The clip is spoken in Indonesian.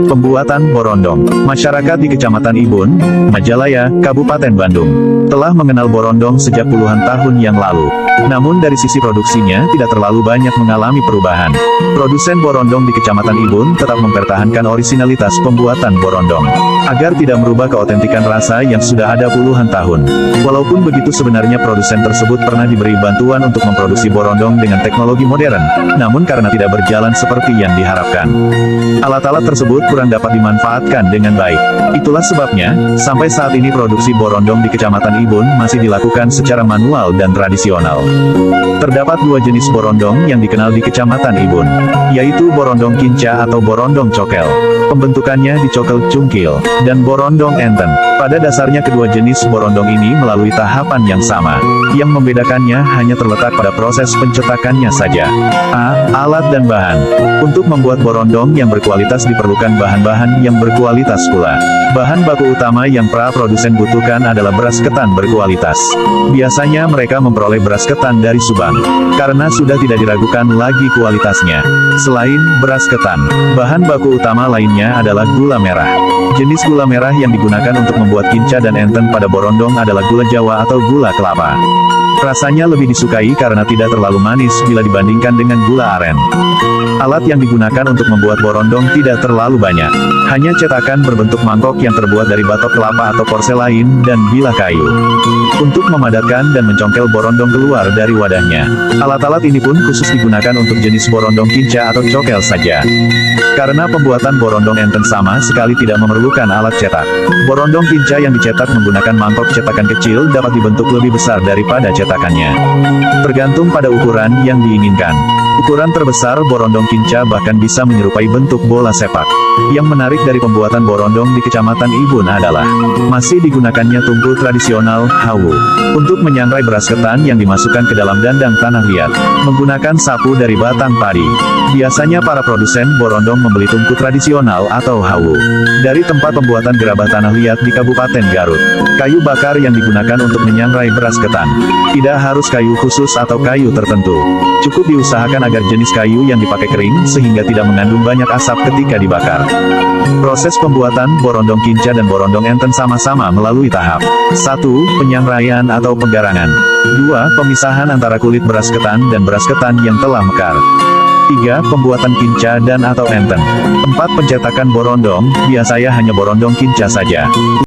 Pembuatan borondong. Masyarakat di Kecamatan Ibun, Majalaya, Kabupaten Bandung, telah mengenal borondong sejak puluhan tahun yang lalu. Namun dari sisi produksinya tidak terlalu banyak mengalami perubahan. Produsen borondong di Kecamatan Ibun tetap mempertahankan orisinalitas pembuatan borondong, agar tidak merubah keotentikan rasa yang sudah ada puluhan tahun. Walaupun begitu sebenarnya produsen tersebut pernah diberi bantuan untuk memproduksi borondong dengan teknologi modern, namun karena tidak berjalan seperti yang diharapkan, alat-alat tersebut kurang dapat dimanfaatkan dengan baik. Itulah sebabnya, sampai saat ini produksi borondong di Kecamatan Ibun masih dilakukan secara manual dan tradisional. Terdapat dua jenis borondong yang dikenal di Kecamatan Ibun, yaitu borondong kinca atau borondong cokel. Pembentukannya dicokel cungkil, dan borondong enten. Pada dasarnya kedua jenis borondong ini melalui tahapan yang sama. Yang membedakannya hanya terletak pada proses pencetakannya saja. A. Alat dan bahan. Untuk membuat borondong yang berkualitas diperlukan bahan-bahan yang berkualitas pula. Bahan baku utama yang para produsen butuhkan adalah beras ketan berkualitas. Biasanya mereka memperoleh beras ketan dari Subang, karena sudah tidak diragukan lagi kualitasnya. Selain beras ketan, bahan baku utama lainnya adalah gula merah. Jenis gula merah yang digunakan untuk membuat kinca dan enten pada borondong adalah gula Jawa atau gula kelapa. Rasanya lebih disukai karena tidak terlalu manis bila dibandingkan dengan gula aren. Alat yang digunakan untuk membuat borondong tidak terlalu banyak. Hanya cetakan berbentuk mangkok yang terbuat dari batok kelapa atau porselain dan bilah kayu. Untuk memadatkan dan mencongkel borondong keluar dari wadahnya. Alat-alat ini pun khusus digunakan untuk jenis borondong kinca atau cokel saja. Karena pembuatan borondong enten sama sekali tidak memerlukan alat cetak. Borondong kinca yang dicetak menggunakan mangkok cetakan kecil dapat dibentuk lebih besar daripada cetakannya. Tergantung pada ukuran yang diinginkan. Ukuran terbesar borondong kinca bahkan bisa menyerupai bentuk bola sepak. Yang menarik dari pembuatan borondong di Kecamatan Ibun adalah masih digunakannya tungku tradisional, hawu, untuk menyangrai beras ketan yang dimasukkan ke dalam dandang tanah liat, menggunakan sapu dari batang padi. Biasanya para produsen borondong membeli tungku tradisional atau hawu dari tempat pembuatan gerabah tanah liat di Kabupaten Garut. Kayu bakar yang digunakan untuk menyangrai beras ketan tidak harus kayu khusus atau kayu tertentu. Cukup diusahakan agar jenis kayu yang dipakai kering sehingga tidak mengandung banyak asap ketika dibakar. Proses pembuatan borondong kinca dan borondong enten sama-sama melalui tahap 1. Penyangraian atau penggarangan. 2. Pemisahan antara kulit beras ketan dan beras ketan yang telah mekar. 3. Pembuatan kinca dan atau enten. 4. Pencetakan borondong, biasanya hanya borondong kinca saja.